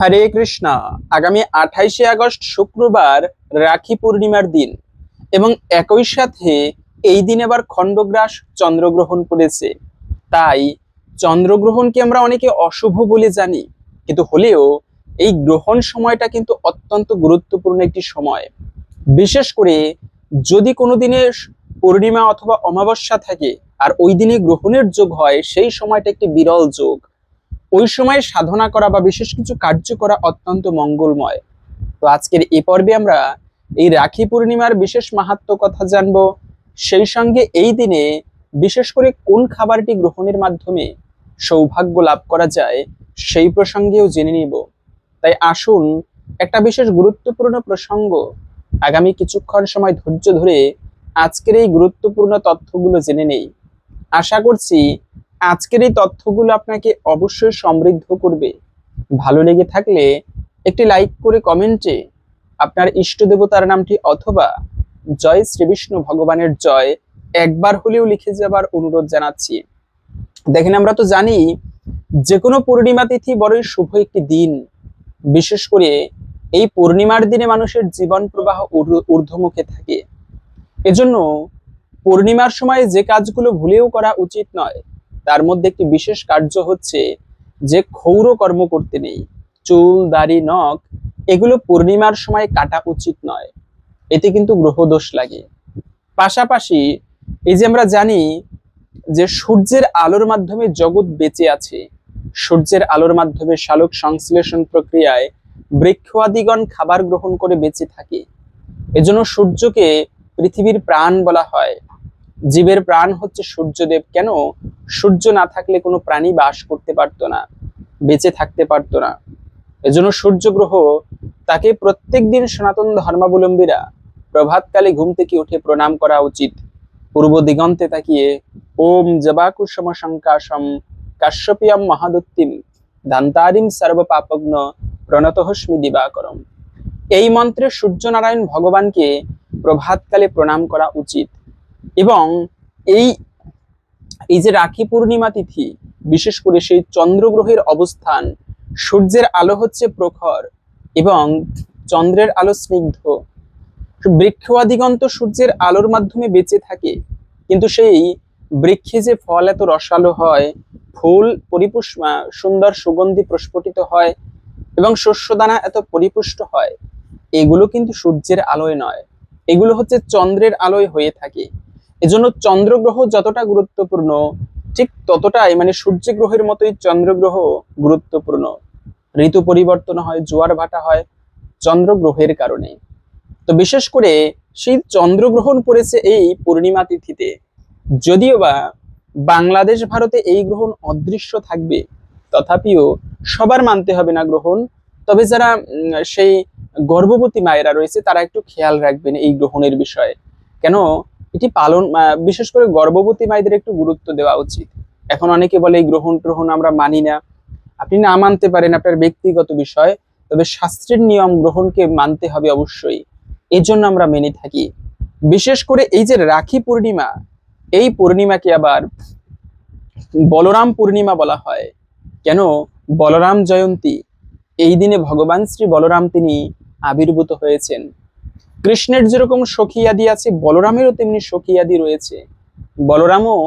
হরে কৃষ্ণ। আগামী 28শে আগস্ট শুক্রবার রাখি পূর্ণিমার দিন এবং একই সাথে এই দিন আবার খণ্ডগ্রাস চন্দ্রগ্রহণ পড়েছে। তাই চন্দ্রগ্রহণকে আমরা অনেকে অশুভ বলে জানি, কিন্তু হলেও এই গ্রহণ সময়টা কিন্তু অত্যন্ত গুরুত্বপূর্ণ একটি সময়। বিশেষ করে যদি কোনো দিনে পূর্ণিমা অথবা অমাবস্যা থাকে আর ওই দিনে গ্রহণের যোগ হয়, সেই সময়টা একটি বিরল যোগ। ওই সময় সাধনা করা বা বিশেষ কিছু কার্য করা অত্যন্ত মঙ্গলময়। তো আজকের এই পর্বে আমরা এই রাখি পূর্ণিমার বিশেষ মাহাত্ম্য কথা জানবো। সেই সঙ্গে এই দিনে বিশেষ করে কোন খাবারটি গ্রহণের মাধ্যমে সৌভাগ্য লাভ করা যায় সেই প্রসঙ্গেও জেনে নিব। তাই আসুন, একটা বিশেষ গুরুত্বপূর্ণ প্রসঙ্গ আগামী কিছুক্ষণ সময় ধৈর্য ধরে আজকের এই গুরুত্বপূর্ণ তথ্যগুলো জেনে নেই। আশা করছি আজকের এই তথ্যগুলো আপনাকে অবশ্যই সমৃদ্ধ করবে। ভালো লেগে থাকলে একটি লাইক করে কমেন্টে আপনার ইষ্ট দেবতার নামটি অথবা জয় শ্রী বিষ্ণু ভগবানের জয় একবার হলেও লিখে যাবার অনুরোধ জানাচ্ছি। দেখেন, আমরা তো জানি যে কোনো পূর্ণিমা তিথি বড়ই শুভ একটি দিন। বিশেষ করে এই পূর্ণিমার দিনে মানুষের জীবন প্রবাহ ঊর্ধ্বমুখে থাকে। এজন্য পূর্ণিমার সময় যে কাজগুলো ভুলেও করা উচিত নয় তার মধ্যে একটি বিশেষ কার্য হচ্ছে যে ক্ষৌর কর্ম করতে নেই। চুল, দাড়ি, নখ এগুলো পূর্ণিমার সময় কাটা উচিত নয়, এতে কিন্তু গ্রহদোষ লাগে। পাশাপাশি এই যে আমরা জানি যে সূর্যের আলোর মাধ্যমে জগৎ বেঁচে আছে, সূর্যের আলোর মাধ্যমে সালোক সংশ্লেষণ প্রক্রিয়ায় বৃক্ষাদিগণ খাবার গ্রহণ করে বেঁচে থাকে। এজন্য সূর্যকে পৃথিবীর প্রাণ বলা হয়। জীবের প্রাণ হচ্ছে সূর্যদেব। কেন? সূর্য না থাকলে কোনো প্রাণী বাস করতে পারতো না, বেঁচে থাকতে পারতো না। এজন্য সূর্য গ্রহ তাকে প্রত্যেক দিন সনাতন ধর্মাবলম্বীরা প্রভাতকালে ঘুম থেকে উঠে প্রণাম করা উচিত। পূর্ব দিগন্তে তাকিয়ে ওম জবাকুসম শঙ্কাশম কাশ্যপিয়াম মহাদত্তিম দান্তারিম সর্বপাপগ্ন প্রণতহস্মি দিবাকরম, এই মন্ত্রে সূর্যনারায়ণ ভগবানকে প্রভাতকালে প্রণাম করা উচিত। এবং এই এই যে রাখি পূর্ণিমা তিথি, বিশেষ করে সেই চন্দ্রগ্রহের অবস্থান, সূর্যের আলো হচ্ছে প্রখর এবং চন্দ্রের আলো স্নিগ্ধ। বৃক্ষাদিগন্ত সূর্যের আলোর মাধ্যমে বেঁচে থাকে, কিন্তু সেই বৃক্ষে যে ফল এত রসালো হয়, ফুল পরিপুষ্ট সুন্দর সুগন্ধি প্রস্ফুটিত হয় এবং শস্যদানা এত পরিপুষ্ট হয়, এগুলো কিন্তু সূর্যের আলোয় নয়, এগুলো হচ্ছে চন্দ্রের আলোয় হয়ে থাকে। এজন্য চন্দ্রগ্রহ যতটা গুরুত্বপূর্ণ, ঠিক ততটাই সূর্য গ্রহের মতোই চন্দ্রগ্রহ গুরুত্বপূর্ণ। ঋতু পরিবর্তন হয়, জোয়ার ভাটা হয় চন্দ্রগ্রহের কারণে। তো বিশেষ করে সেই চন্দ্রগ্রহণ পড়েছে এই পূর্ণিমা তিথিতে। যদিও বা বাংলাদেশ ভারতে এই গ্রহণ অদৃশ্য থাকবে, তথাপিও সবার মানতে হবে না গ্রহণ। তবে যারা সেই গর্ভবতী মায়েরা রয়েছে তারা একটু খেয়াল রাখবেন এই গ্রহণের বিষয়ে। কেন? এটি পালন বিশেষ করে গর্ভবতী মায়েদের একটু গুরুত্ব দেওয়া উচিত। এখন অনেকে বলে এই গ্রহণ ট্রহণ আমরা মানি না। আপনি না মানতে পারেন, আপনার ব্যক্তিগত বিষয়, তবে শাস্ত্রের নিয়ম গ্রহণকে মানতে হবে অবশ্যই। এই জন্য আমরা মেনে থাকি। বিশেষ করে এই যে রাখি পূর্ণিমা, এই পূর্ণিমাকে আবার বলরাম পূর্ণিমা বলা হয়। কেন? বলরাম জয়ন্তী, এই দিনে ভগবান শ্রী বলরাম তিনি আবির্ভূত হয়েছেন। কৃষ্ণের যেরকম সখীয়াদি আছে, বলরামেরও তেমনি সখীয়াদি রয়েছে। বলরামও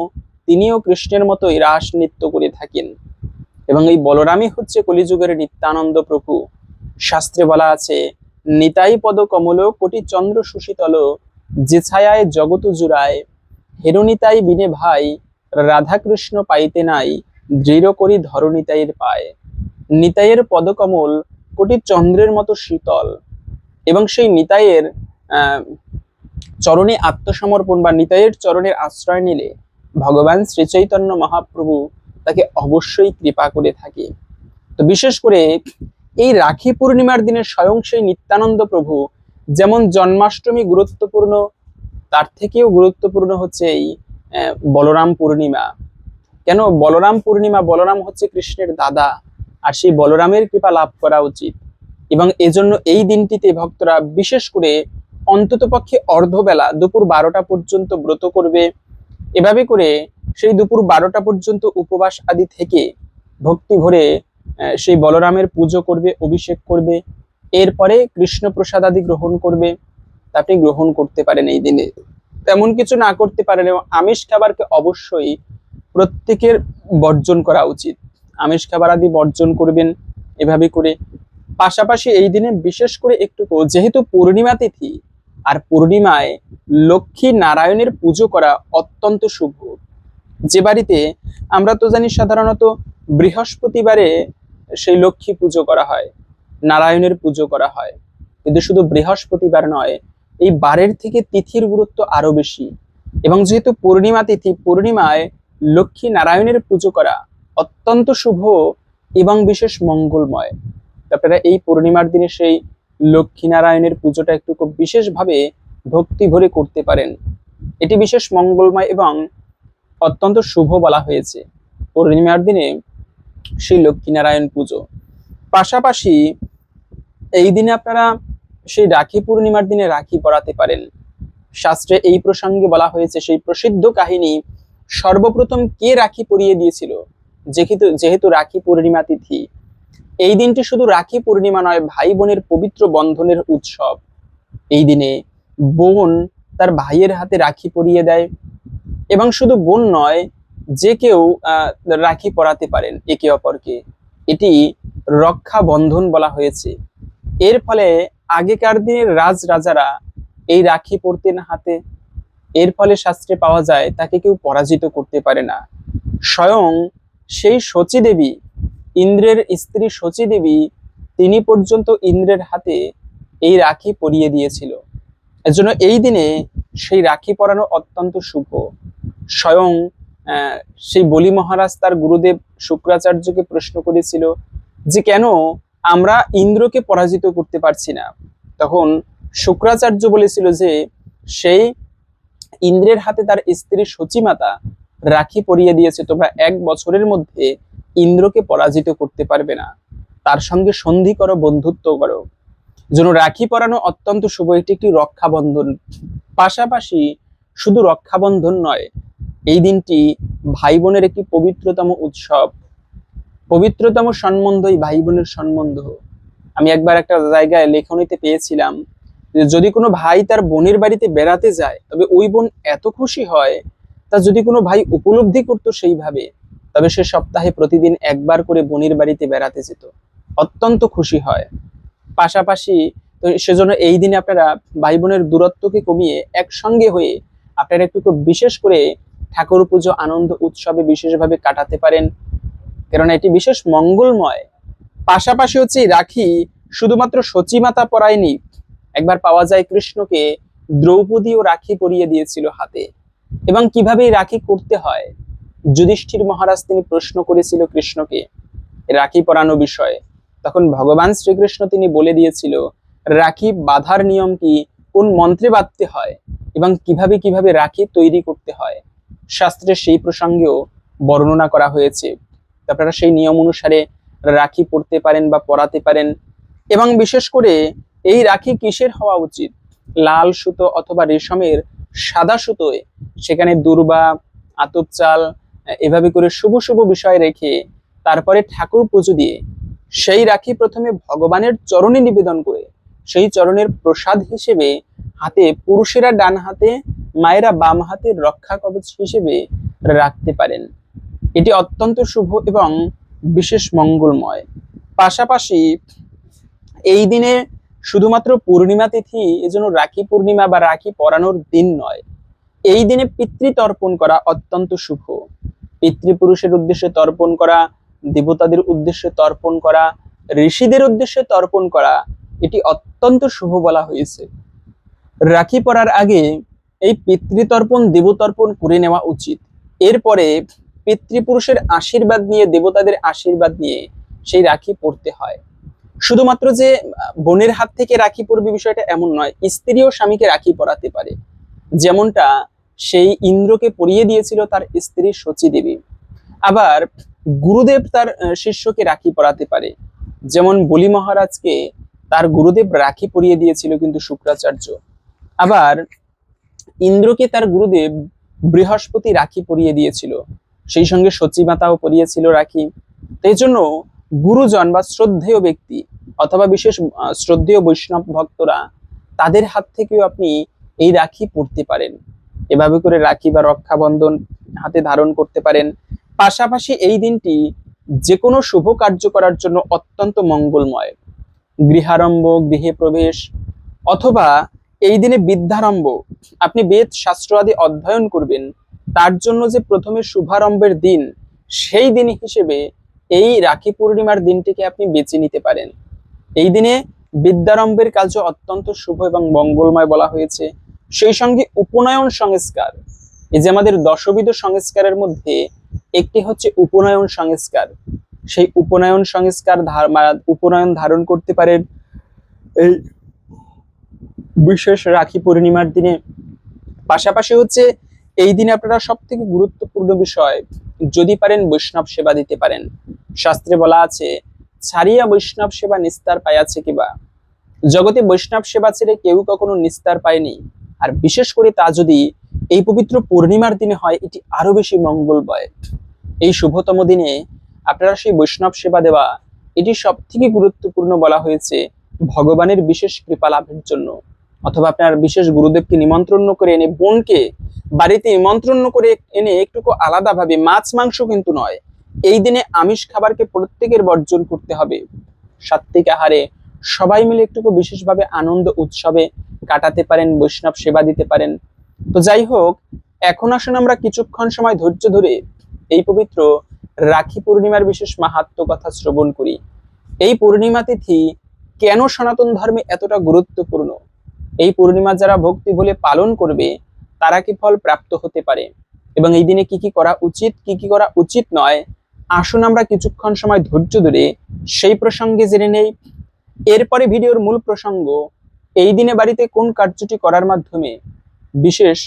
তিনিও কৃষ্ণের মতোই রাস নৃত্য করে থাকেন এবং এই বলরামই হচ্ছে কলিযুগের নিত্যানন্দ প্রভু। শাস্ত্রে বলা আছে, নিতাই পদ কমল কোটি চন্দ্র সুশীতল, যে ছায়ায় জগত জুড়ায়, হেরুনিতাই বিনে ভাই, রাধাকৃষ্ণ পাইতে নাই, দৃঢ় করি ধর নিতাইয়ের পায়। নিতাইয়ের পদকমল কোটি চন্দ্রের মতো শীতল। এবং সেই নিতাইয়ের চরণে আত্মসমর্পণ বা নিতাইয়ের চরণের আশ্রয় নিলে ভগবান শ্রী চৈতন্য মহাপ্রভু তাকে অবশ্যই কৃপা করে থাকে। তো বিশেষ করে এই রাখি পূর্ণিমার দিনে স্বয়ং সেই নিত্যানন্দ প্রভু যেমন জন্মাষ্টমী গুরুত্বপূর্ণ, তার থেকেও গুরুত্বপূর্ণ হচ্ছে এই বলরাম পূর্ণিমা। কেন বলরাম পূর্ণিমা? বলরাম হচ্ছে কৃষ্ণের দাদা, আর সেই বলরামের কৃপা লাভ করা উচিত। এবং এজন্য এই দিনটিতে ভক্তরা বিশেষ করে অন্ততপক্ষে অর্ধবেলা দুপুর 12টা পর্যন্ত ব্রত করবে। এভাবে করে সেই দুপুর 12টা পর্যন্ত উপবাস আদি থেকে ভক্তি ভরে সেই বলরামের পুজো করবে, অভিষেক করবে, এরপরে কৃষ্ণ প্রসাদ আদি গ্রহণ করবে। তা আপনি গ্রহণ করতে পারেন এই দিনে। তেমন কিছু না করতে পারেন, এবং আমিষ খাবারকে অবশ্যই প্রত্যেকের বর্জন করা উচিত। আমিষ খাবার আদি বর্জন করবেন এভাবে করে। পাশাপাশি এই দিনে বিশেষ করে একটু, যেহেতু পূর্ণিমা তিথি, আর পূর্ণিমায় লক্ষ্মী নারায়ণের পুজো করা অত্যন্ত শুভ। যে বাড়িতে, আমরা তো জানি সাধারণত বৃহস্পতিবারে সেই লক্ষ্মী পুজো করা হয়, নারায়ণের পুজো করা হয়, কিন্তু শুধু বৃহস্পতিবার নয়, এই বারের থেকে তিথির গুরুত্ব আরো বেশি। এবং যেহেতু পূর্ণিমা তিথি, পূর্ণিমায় লক্ষ্মী নারায়ণের পুজো করা অত্যন্ত শুভ এবং বিশেষ মঙ্গলময়। আপনারা এই পূর্ণিমার দিনে সেই লক্ষ্মী নারায়ণের পুজোটা একটু খুব বিশেষভাবে ভক্তি ভরে করতে পারেন। এটি বিশেষ মঙ্গলময় এবং অত্যন্ত শুভ বলা হয়েছে পূর্ণিমার দিনে সেই লক্ষ্মীনারায়ণ পুজো। পাশাপাশি এই দিনে আপনারা সেই রাখি পূর্ণিমার দিনে রাখি পরাতে পারেন। শাস্ত্রে এই প্রসঙ্গে বলা হয়েছে, সেই প্রসিদ্ধ কাহিনী, সর্বপ্রথম কে রাখি পরিয়ে দিয়েছিল। যেহেতু রাখি পূর্ণিমা তিথি, এই দিনটি শুধু রাখি পূর্ণিমা নয়, ভাই বোনের পবিত্র বন্ধনের উৎসব। এই দিনে বোন তার ভাইয়ের হাতে রাখি পরিয়ে দেয়, এবং শুধু বোন নয়, যে কেউ রাখি পরাতে পারেন একে অপরকে। এটি রক্ষা বন্ধন বলা হয়েছে। এর ফলে আগেকার দিনের রাজারা এই রাখি পরতেন হাতে। এর ফলে শাস্ত্রে পাওয়া যায় তাকে কেউ পরাজিত করতে পারে না। স্বয়ং সেই শচী দেবী, ইন্দ্রের স্ত্রী শচী দেবী, তিনি পর্যন্ত ইন্দ্রের হাতে এই রাখি পরিয়ে দিয়েছিল। এজন্য এই দিনে সেই রাখি পরানো অত্যন্ত শুভ। স্বয়ং সেই বলি মহারাজ তার গুরুদেব শুক্রাচার্যকে প্রশ্ন করেছিল যে কেন আমরা ইন্দ্রকে পরাজিত করতে পারছি না। তখন শুক্রাচার্য বলেছিল যে সেই ইন্দ্রের হাতে তার স্ত্রী সচিমাতা রাখি পরিয়ে দিয়েছে, তোমরা 1 বছরের মধ্যে ইন্দ্রকে পরাজিত করতে পারবে না, তার সঙ্গে সন্ধি করো, বন্ধুত্ব করো। যেন রাখি পরানো অত্যন্ত শুভ, এটি একটি রক্ষাবন্ধন। পাশাপাশি শুধু রক্ষাবন্ধন নয়, এই দিনটি ভাই বোনের একটি পবিত্রতম উৎসব, পবিত্রতম সম্বন্ধই ভাই বোনের সম্বন্ধ। আমি একবার একটা জায়গায় লেখনীতে পেয়েছিলাম যে যদি কোনো ভাই তার বোনের বাড়িতে বেড়াতে যায়, তবে ওই বোন এত খুশি হয়, তা যদি কোনো ভাই উপলব্ধি করতো সেইভাবে, তবে সে সপ্তাহে প্রতিদিন একবার করে বোনের বাড়িতে বেড়াতে যেত, অত্যন্ত খুশি হয়। পাশাপাশি তো সেজন্য এই দিনে আপনারা ভাই বোনের দূরত্বকে কমিয়ে একসঙ্গে হয়ে আপনারা একটু বিশেষ করে ঠাকুর পুজো আনন্দ উৎসবে বিশেষভাবে কাটাতে পারেন, কারণ এটি বিশেষ মঙ্গলময়। পাশাপাশি হচ্ছে রাখি শুধুমাত্র সচিমাতা পরায়নি, একবার পাওয়া যায় কৃষ্ণকে দ্রৌপদীও রাখি পরিয়ে দিয়েছিল হাতে। এবং কিভাবে রাখি করতে হয়, যুধিষ্ঠির মহারাজ তিনি প্রশ্ন করেছিল কৃষ্ণকে রাখি পরানো বিষয়ে। তখন ভগবান শ্রীকৃষ্ণ তিনি বলে দিয়েছিল রাখি বাঁধার নিয়ম কি, কোন মন্ত্রে বাঁধতে হয়, এবং কিভাবে কিভাবে রাখি তৈরি করতে হয়। শাস্ত্রে সেই প্রসঙ্গেও বর্ণনা করা হয়েছে। আপনারা সেই নিয়ম অনুসারে রাখি পরতে পারেন বা পরাতে পারেন। এবং বিশেষ করে এই রাখি কিসের হওয়া উচিত, লাল সুতো অথবা রেশমের সাদা সুতোয়, সেখানে দূর্বা, আতপ চাল, এভাবে করে শুভ শুভ বিষয় রেখে তারপরে ঠাকুর পুজো দিয়ে সেই রাখি প্রথমে ভগবানের চরণে নিবেদন করে, সেই চরণের প্রসাদ হিসেবে হাতে, পুরুষেরা ডান হাতে, মায়েরা বাম হাতে রক্ষা কবচ হিসেবে রাখতে পারেন। এটি অত্যন্ত শুভ এবং বিশেষ মঙ্গলময়। পাশাপাশি এই দিনে শুধুমাত্র পূর্ণিমা তিথি এজন্য রাখি পূর্ণিমা বা রাখি পরানোর দিন নয়, এই দিনে পিতৃতর্পণ করা অত্যন্ত শুভ। পিতৃপুরুষের উদ্দেশ্যে তর্পণ করা, দেবতাদের উদ্দেশ্যে তর্পণ করা, ঋষিদের উদ্দেশ্যে তর্পণ করা, এটি অত্যন্ত শুভ বলা হয়েছে। রাখি পরার আগে এই পিতৃতর্পণ, দেবতর্পণ করে নেওয়া উচিত। এরপরে পিতৃপুরুষের আশীর্বাদ নিয়ে, দেবতাদের আশীর্বাদ নিয়ে সেই রাখি পরতে হয়। শুধুমাত্র যে বোনের হাত থেকে রাখি পরবে বিষয়টা এমন নয়, স্ত্রীও স্বামীকে রাখি পরাতে পারে, যেমনটা সেই ইন্দ্রকে পরিয়ে দিয়েছিল তার স্ত্রী শচী দেবী। আবার গুরুদেব তার শিষ্যকে রাখি পরাতে পারে, যেমন বলি মহারাজকে তার গুরুদেব রাখি পরিয়ে দিয়েছিল কিন্তু শুক্রাচার্য। আবার ইন্দ্রকে তার গুরুদেব বৃহস্পতি রাখি পরিয়ে দিয়েছিল, সেই সঙ্গে শচী মাতাও পরিয়েছিল রাখি। এই জন্য গুরুজন বা শ্রদ্ধেয় ব্যক্তি অথবা বিশেষ শ্রদ্ধেয় বৈষ্ণব ভক্তরা, তাদের হাত থেকেও আপনি এই রাখি পরতে পারেন। এভাবে করে রাখি বা রক্ষাবন্ধন হাতে ধারণ করতে পারেন। পাশাপাশি এই দিনটি যে কোনো শুভ কার্য করার জন্য অত্যন্ত মঙ্গলময়। গৃহারম্ভ, গৃহে প্রবেশ, অথবা এই দিনে বিদ্যারম্ভ, আপনি বেদ শাস্ত্র আদি অধ্যয়ন করবেন, তার জন্য যে প্রথমে শুভারম্ভের দিন, সেই দিন হিসেবে এই রাখি পূর্ণিমার দিনটিকে আপনি বেছে নিতে পারেন। এই দিনে বিদ্যারম্ভের কার্য অত্যন্ত শুভ এবং মঙ্গলময় বলা হয়েছে। সেই সঙ্গে উপনয়ন সংস্কার, এই যে আমাদের দশবিধ সংস্কারের মধ্যে একটি হচ্ছে উপনয়ন সংস্কার, সেই উপনয়ন সংস্কার উপনয়ন ধারণ করতে পারেন এই বিশেষ রাখি পূর্ণিমার দিনে। পাশাপাশি হচ্ছে এই দিনে আপনারা সব থেকে গুরুত্বপূর্ণ বিষয়, যদি পারেন বৈষ্ণব সেবা দিতে পারেন। শাস্ত্রে বলা আছে, ছাড়িয়া বৈষ্ণব সেবা নিস্তার পাইয়াছে কিবা। জগতে বৈষ্ণব সেবা ছেড়ে কেউ কখনো নিস্তার পায়নি, আর বিশেষ করে তা যদি এই পবিত্র পূর্ণিমার দিনে হয়, এটি আরো বেশি মঙ্গলময়। এই শুভতম দিনে আপনারা সেই বৈষ্ণব সেবা দেওয়া, এটি সব থেকে গুরুত্বপূর্ণ বলা হয়েছে ভগবানের বিশেষ কৃপা লাভের জন্য। অথবা আপনার বিশেষ গুরুদেবকে নিমন্ত্রণ করে এনে, বোনকে বাড়িতে নিমন্ত্রণ করে এনে একটুকু আলাদাভাবে, মাছ মাংস কিন্তু নয়, এই দিনে আমিষ খাবারকে প্রত্যেকের বর্জন করতে হবে। সাত্ত্বিক আহারে সবাই মিলে একটুকু বিশেষভাবে আনন্দ উৎসবে কাটাতে পারেন, বৈষ্ণব সেবা দিতে পারেন। তো যাই হোক, এখন আসুন আমরা কিছুক্ষণ সময় ধৈর্য ধরে এই পবিত্র রাখি পূর্ণিমার বিশেষ মাহাত্ম্য কথা শ্রবণ করি। এই পূর্ণিমা তিথি কেন সনাতন ধর্মে এতটা গুরুত্বপূর্ণ, এই পূর্ণিমা যারা ভক্তি বলে পালন করবে তারা কি ফল প্রাপ্ত হতে পারে, এবং এই দিনে কি কি করা উচিত, কি কি করা উচিত নয়, আসুন আমরা কিছুক্ষণ সময় ধৈর্য ধরে সেই প্রসঙ্গে জেনে নেই। এরপরে ভিডিওর মূল প্রসঙ্গ, এই দিনে বাড়িতে কোন কার্যটি করার মাধ্যমে বিশেষ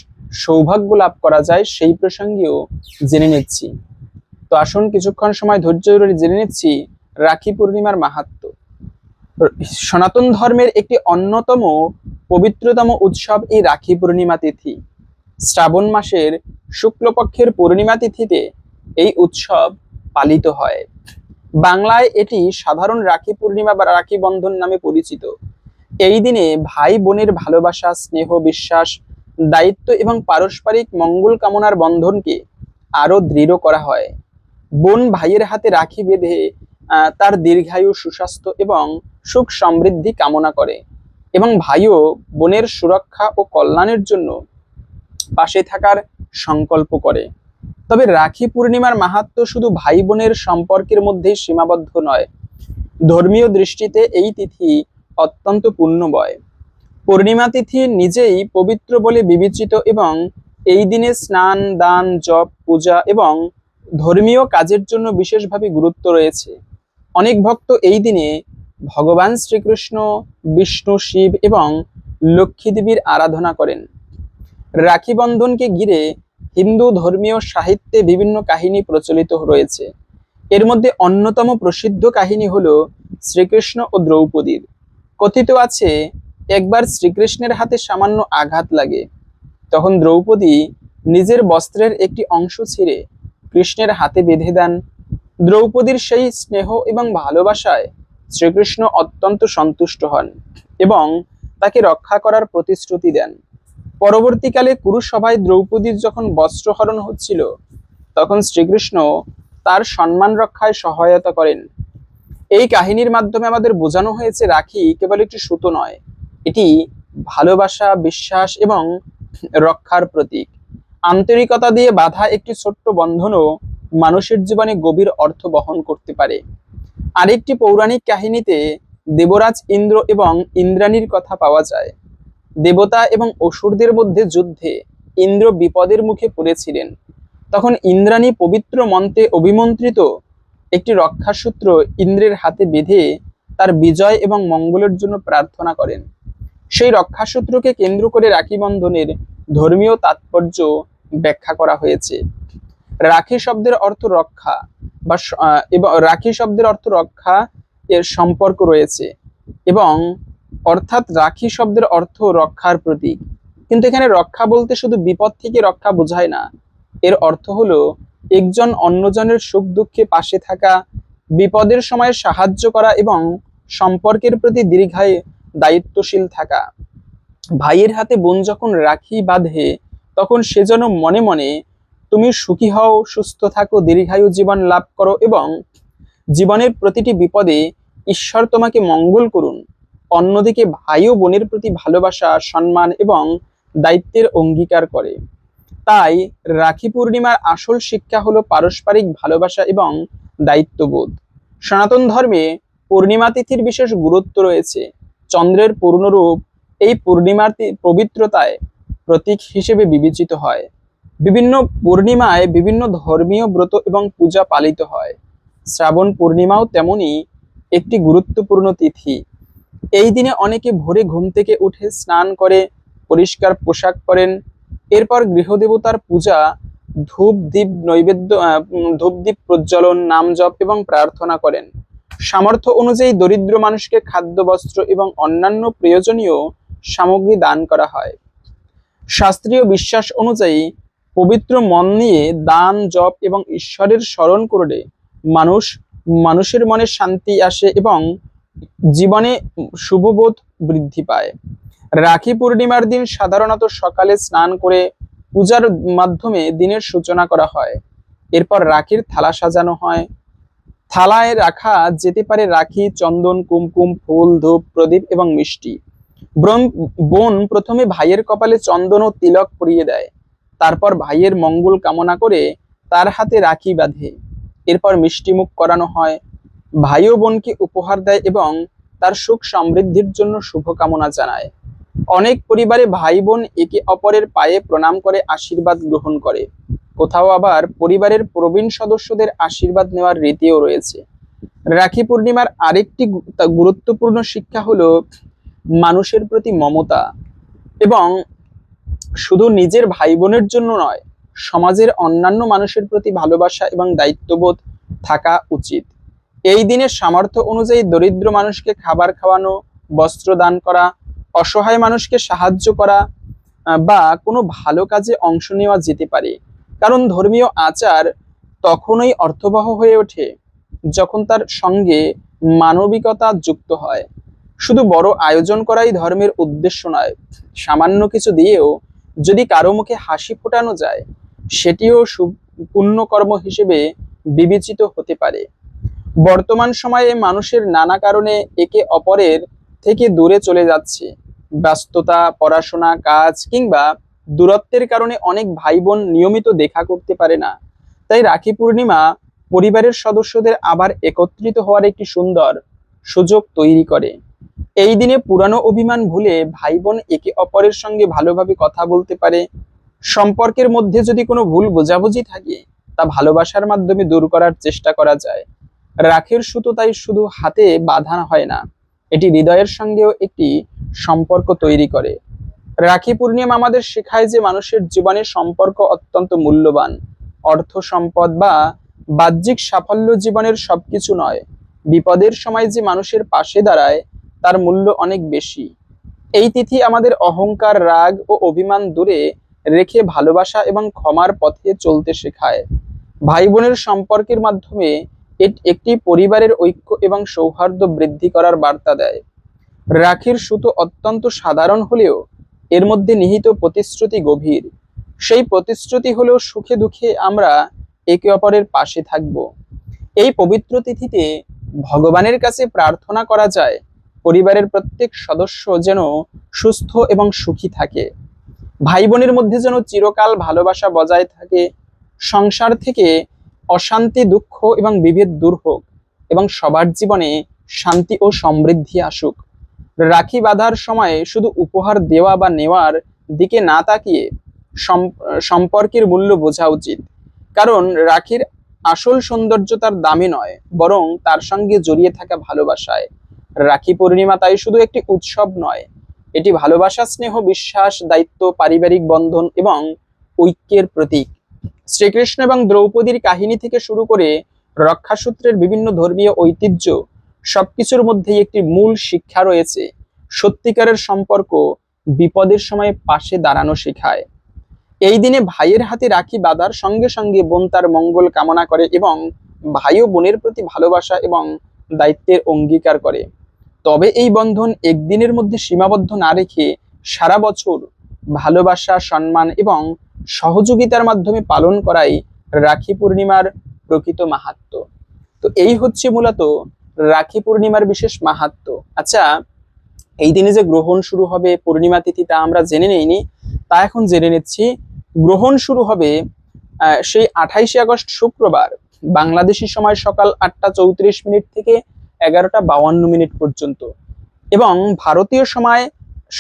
সৌভাগ্য লাভ করা যায়, সেই প্রসঙ্গেও জেনে নিচ্ছি। তো আসুন কিছুক্ষণ সময় ধৈর্য ধরে জেনে নিচ্ছি রাখি পূর্ণিমার মাহাত্ম্য। সনাতন ধর্মের একটি অন্যতম পবিত্রতম উৎসব এই রাখি পূর্ণিমা তিথি। শ্রাবণ মাসের শুক্লপক্ষের পূর্ণিমা তিথিতে এই উৎসব পালিত হয়। বাংলায় এটি সাধারণ রাখি পূর্ণিমা বা রাখি বন্ধন নামে পরিচিত। এই দিনে ভাই বোনের ভালোবাসা, স্নেহ, বিশ্বাস, দায়িত্ব এবং পারস্পরিক মঙ্গল কামনার বন্ধনকে আরো দৃঢ় করা হয়। বোন ভাইয়ের হাতে রাখি বেঁধে তার দীর্ঘায়ু, সুস্বাস্থ্য এবং সুখ সমৃদ্ধি কামনা করে, এবং ভাইও বোনের সুরক্ষা ও কল্যাণের জন্য পাশে থাকার সংকল্প করে। তবে রাখি পূর্ণিমার মাহাত্ম্য শুধু ভাই বোনের সম্পর্কের মধ্যেই সীমাবদ্ধ নয়। ধর্মীয় দৃষ্টিতে এই তিথি অত্যন্ত পুণ্যময়। পূর্ণিমা তিথি নিজেই পবিত্র বলে বিবেচিত, এবং এই দিনে স্নান, দান, জপ, পূজা এবং ধর্মীয় কাজের জন্য বিশেষভাবে গুরুত্ব রয়েছে। অনেক ভক্ত এই দিনে ভগবান শ্রীকৃষ্ণ, বিষ্ণু, শিব এবং লক্ষ্মী দেবীর আরাধনা করেন। রাখি বন্ধনকে ঘিরে হিন্দু ধর্মীয় সাহিত্যে বিভিন্ন কাহিনী প্রচলিত রয়েছে। এর মধ্যে অন্যতম প্রসিদ্ধ কাহিনী হলো শ্রীকৃষ্ণ ও দ্রৌপদীর। কথিত আছে, একবার শ্রীকৃষ্ণের হাতে সামান্য আঘাত লাগে, তখন দ্রৌপদী নিজের বস্ত্রের একটি অংশ ছিঁড়ে কৃষ্ণের হাতে বেঁধে দেন। দ্রৌপদীর সেই স্নেহ এবং ভালোবাসায় শ্রীকৃষ্ণ অত্যন্ত সন্তুষ্ট হন এবং তাকে রক্ষা করার প্রতিশ্রুতি দেন। পরবর্তীকালে কুরুসভায় দ্রৌপদীর যখন বস্ত্রহরণ হচ্ছিল, তখন শ্রীকৃষ্ণ তার সম্মান রক্ষায় সহায়তা করেন। এই কাহিনীর মাধ্যমে আমাদের বোঝানো হয়েছে, রাখি কেবল একটি সুতো নয়, এটি ভালোবাসা, বিশ্বাস এবং রক্ষার প্রতীক। আন্তরিকতা দিয়ে বাঁধা একটি ছোট্ট বন্ধনও মানুষের জীবনে গভীর অর্থ বহন করতে পারে। আরেকটি পৌরাণিক কাহিনীতে দেবরাজ ইন্দ্র এবং ইন্দ্রাণীর কথা পাওয়া যায়। দেবতা এবং অসুরদের মধ্যে যুদ্ধে ইন্দ্র বিপদের মুখে পড়েছিলেন। তখন ইন্দ্রাণী পবিত্র মন্ত্রে অভিমন্ত্রিত একটি রক্ষাসূত্র ইন্দ্রের হাতে বেঁধে তার বিজয় এবং মঙ্গলের জন্য প্রার্থনা করেন। সেই রক্ষাসূত্রকে কেন্দ্র করে রাখি বন্ধনের ধর্মীয় তাৎপর্য ব্যাখ্যা করা হয়েছে। রাখি শব্দের অর্থ রক্ষা, বা রাখি শব্দের অর্থ রক্ষা এর সম্পর্ক রয়েছে, এবং অর্থাৎ রাখি শব্দের অর্থ রক্ষার প্রতীক। কিন্তু এখানে রক্ষা বলতে শুধু বিপদ থেকে রক্ষা বোঝায় না, এর অর্থ হলো একজন অন্যজনের সুখ দুঃখে পাশে থাকা, বিপদের সময় সাহায্য করা এবং সম্পর্কের প্রতি দীর্ঘায় দায়িত্বশীল থাকা। ভাইয়ের হাতে বোন যখন রাখি বাঁধে তখন সে যেন মনে মনে তুমি সুখী হও, সুস্থ থাকো, দীর্ঘায়ু জীবন লাভ করো এবং জীবনের প্রতিটি বিপদে ঈশ্বর তোমাকে মঙ্গল করুন। অন্যদিকে ভাই ও বোনের প্রতি ভালোবাসা, সম্মান এবং দায়িত্বের অঙ্গীকার করে। তাই রাখি পূর্ণিমার আসল শিক্ষা হলো পারস্পরিক ভালোবাসা এবং দায়িত্ববোধ। সনাতন ধর্মে পূর্ণিমা তিথির বিশেষ গুরুত্ব রয়েছে। চন্দ্রের পূর্ণরূপ এই পূর্ণিমার পবিত্রতায় প্রতীক হিসেবে বিবেচিত হয়। বিভিন্ন পূর্ণিমায় বিভিন্ন ধর্মীয় ব্রত এবং পূজা পালিত হয়। শ্রাবণ পূর্ণিমাও তেমনি একটি গুরুত্বপূর্ণ তিথি। এই দিনে অনেকে ভোরে ঘুম থেকে উঠে স্নান করে পরিষ্কার পোশাক পরেন। এরপর গৃহদেবতার পূজা, ধূপ দ্বীপ প্রজ্বলন, নাম জপ এবং প্রার্থনা করেন। সামর্থ্য অনুযায়ী দরিদ্র মানুষকে খাদ্য, বস্ত্র এবং অন্যান্য প্রয়োজনীয় সামগ্রী দান করা হয়। শাস্ত্রীয় বিশ্বাস অনুযায়ী পবিত্র মন নিয়ে দান, জপ এবং ঈশ্বরের স্মরণ করলে মানুষের মনে শান্তি আসে এবং জীবনে শুভবোধ বৃদ্ধি পায়। রাখি পূর্ণিমার দিন সাধারণত সকালে স্নান করে পূজার মাধ্যমে দিনের সূচনা করা হয়। এরপর রাখির থালা সাজানো হয়। থালায় রাখা যেতে পারে রাখি, চন্দন, কুমকুম, ফুল, ধূপ, প্রদীপ এবং মিষ্টি। বোন প্রথমে ভাইয়ের কপালে চন্দন ও তিলক পরিয়ে দেয়। তারপর ভাইয়ের মঙ্গল কামনা করে তার হাতে রাখি বাঁধে। এরপর মিষ্টি মুখ করানো হয়। ভাইও বোনকে উপহার দেয় এবং তার সুখ সমৃদ্ধির জন্য শুভকামনা জানায়। অনেক পরিবারে ভাই বোন একে অপরের পায়ে প্রণাম করে আশীর্বাদ গ্রহণ করে। কোথাও আবার পরিবারের প্রবীণ সদস্যদের আশীর্বাদ নেওয়ার রীতিও রয়েছে। রাখি পূর্ণিমার আরেকটি গুরুত্বপূর্ণ শিক্ষা হলো মানুষের প্রতি মমতা এবং শুধু নিজের ভাই বোনের জন্য নয়, সমাজের অন্যান্য মানুষের প্রতি ভালোবাসা এবং দায়িত্ববোধ থাকা উচিত। এই দিনের সামর্থ্য অনুযায়ী দরিদ্র মানুষকে খাবার খাওয়ানো, বস্ত্র দান করা, অসহায় মানুষকে সাহায্য করা বা কোনো ভালো কাজে অংশ নেওয়া যেতে পারে। কারণ ধর্মীয় আচার তখনই অর্থবহ হয়ে ওঠে যখন তার সঙ্গে মানবিকতা যুক্ত হয়। শুধু বড় আয়োজন করাই ধর্মের উদ্দেশ্য নয়, সামান্য কিছু দিয়েও যদি কারো মুখে হাসি ফোটানো যায় সেটিও পুণ্যকর্ম হিসেবে বিবেচিত হতে পারে। বর্তমান সময়ে মানুষের নানা কারণে একে অপরের থেকে দূরে চলে যাচ্ছে। ব্যস্ততা, পড়াশোনা, কাজ কিংবা দূরত্বের কারণে অনেক ভাই বোন নিয়মিত দেখা করতে পারে না। তাই রাখি পূর্ণিমা পরিবারের সদস্যদের আবার একত্রিত হওয়ার একটি সুন্দর সুযোগ তৈরি করে। এই দিনে পুরানো অভিমান ভুলে ভাই বোন একে অপরের সঙ্গে ভালোভাবে কথা বলতে পারে। সম্পর্কের মধ্যে যদি কোনো ভুল বোঝাবুঝি থাকে তা ভালোবাসার মাধ্যমে দূর করার চেষ্টা করা যায়। রাখির সুতো তাই শুধু হাতে বাঁধা হয় না, এটি হৃদয়ের সঙ্গেও একটি সম্পর্ক তৈরি করে। রাখি পূর্ণিমা আমাদের শেখায় যে মানুষের জীবনে সম্পর্ক অত্যন্ত মূল্যবান। অর্থ, সম্পদ বা বাহ্যিক সাফল্য জীবনের সবকিছু নয়। বিপদের সময় যে মানুষের পাশে দাঁড়ায় তার মূল্য অনেক বেশি। এই তিথি আমাদের অহংকার, রাগ ও অভিমান দূরে রেখে ভালোবাসা এবং ক্ষমার পথে চলতে শেখায়। ভাই বোনের সম্পর্কের মাধ্যমে একটি পরিবারের ঐক্য এবং সৌহার্দ্য বৃদ্ধি করার বার্তা দেয়। রাখির সুতো অত্যন্ত সাধারণ হলেও এর মধ্যে নিহিত প্রতিশ্রুতি গভীর। সেই প্রতিশ্রুতি হলো সুখে দুঃখে আমরা একে অপরের পাশে থাকব। এই পবিত্র তিথিতে ভগবানের কাছে প্রার্থনা করা যায় পরিবারের প্রত্যেক সদস্য যেন সুস্থ এবং সুখী থাকে, ভাই বোনের মধ্যে যেন চিরকাল ভালোবাসা বজায় থাকে, সংসার থেকে অশান্তি, দুঃখ এবং বিভেদ দূর হোক এবং সবার জীবনে শান্তি ও সমৃদ্ধি আসুক। রাখি বাঁধার সময়ে শুধু উপহার দেওয়া বা নেওয়ার দিকে না তাকিয়ে সম্পর্কের মূল্য বোঝা উচিত। কারণ রাখির আসল সৌন্দর্য তার দামে নয়, বরং তার সঙ্গে জড়িয়ে থাকা ভালোবাসায়। রাখি পূর্ণিমা তাই শুধু একটি উৎসব নয়, এটি ভালোবাসা, স্নেহ, বিশ্বাস, দায়িত্ব, পারিবারিক বন্ধন এবং ঐক্যের প্রতীক। শ্রীকৃষ্ণ এবং দ্রৌপদীর কাহিনী থেকে শুরু করে রক্ষাসূত্রের বিভিন্ন ধর্মীয় ঐতিহ্য, সবকিছুর মধ্যেই একটি মূল শিক্ষা রয়েছে। সত্যিকারের সম্পর্ক বিপদের সময় পাশে দাঁড়ানো শেখায়। এই দিনে ভাইয়ের হাতে রাখি বাঁধার সঙ্গে সঙ্গে বোন তার মঙ্গল কামনা করে এবং ভাই ও বোনের প্রতি ভালোবাসা এবং দায়িত্বের অঙ্গীকার করে। তবে এই বন্ধন একদিনের মধ্যে সীমাবদ্ধ না রেখে সারা বছর ভালোবাসা, সম্মান এবং সহযোগিতার মাধ্যমে পালন করাই রাখি পূর্ণিমার প্রকৃত মাহাত্ম্য। তো এই হচ্ছে মূলত রাখি পূর্ণিমার বিশেষ মাহাত্ম্য। আচ্ছা, এই দিনে যে গ্রহণ শুরু হবে পূর্ণিমা তিথি, তা আমরা জেনে নেইনি, তা এখন জেনে নিচ্ছি। গ্রহণ শুরু হবে সেই 28 আগস্ট শুক্রবার বাংলাদেশি সময় সকাল 8টা 34 মিনিট থেকে 11টা 52 মিনিট পর্যন্ত, এবং ভারতীয় সময়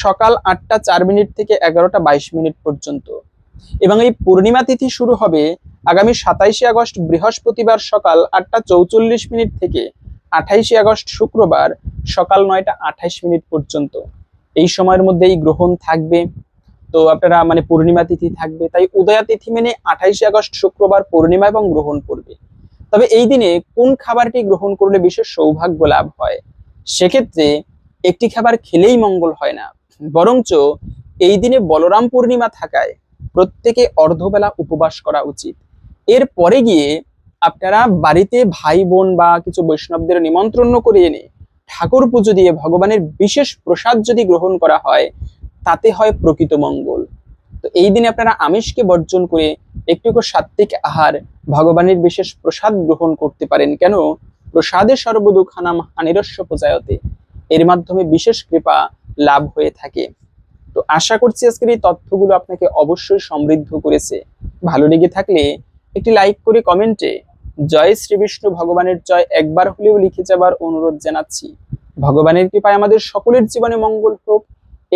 সকাল 8টা 4 মিনিট থেকে 11টা 22 মিনিট পর্যন্ত। এবং এই পূর্ণিমা তিথি শুরু হবে আগামী 27 আগস্ট বৃহস্পতিবার সকাল 8টা 44 মিনিট থেকে 28 আগস্ট শুক্রবার সকাল 9টা 28 মিনিট পর্যন্ত। এই সময়ের মধ্যে এই গ্রহণ থাকবে। তো আপনারা মানে পূর্ণিমা তিথি থাকবে, তাই উদয়া তিথি মেনে 28 আগস্ট শুক্রবার পূর্ণিমা এবং গ্রহণ পড়বে। তবে এই দিনে কোন খাবারটি গ্রহণ করলে বিশেষ সৌভাগ্য লাভ হয়? সেক্ষেত্রে একটি খাবার খেলেই মঙ্গল হয় না, বরঞ্চ এই দিনে বলরাম পূর্ণিমা থাকায় প্রত্যেকে অর্ধবেলা উপবাস করা উচিত। এর পরে গিয়ে আপনারা বাড়িতে ভাই বোন বা কিছু বৈষ্ণবদের নিমন্ত্রণ করে এনে ঠাকুর পুজো দিয়ে ভগবানের বিশেষ প্রসাদ যদি গ্রহণ করা হয়, তাতে হয় প্রকৃত মঙ্গল। তো এই দিনে আপনারা আমিষকে বর্জন করে একটু সাত্ত্বিক আহার, ভগবানের বিশেষ প্রসাদ গ্রহণ করতে পারেন। কেন? প্রসাদে সর্বদুঃখানাম হানিরস্য প্রজায়তে, এর মাধ্যমে বিশেষ কৃপা লাভ হয়ে থাকে। তো আশা করছি আজকের এই তথ্যগুলো আপনাকে অবশ্যই সমৃদ্ধ করেছে। ভালো লেগে থাকলে একটি লাইক করে কমেন্টে জয় শ্রী বিষ্ণু ভগবানের জয় একবার হলেও লিখে যাবার অনুরোধ জানাচ্ছি। ভগবানের কৃপায় আমাদের সকলের জীবনে মঙ্গল হোক,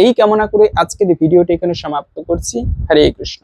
এই কামনা করে আজকের ভিডিওটি এখানে সমাপ্ত করছি। হরে কৃষ্ণ।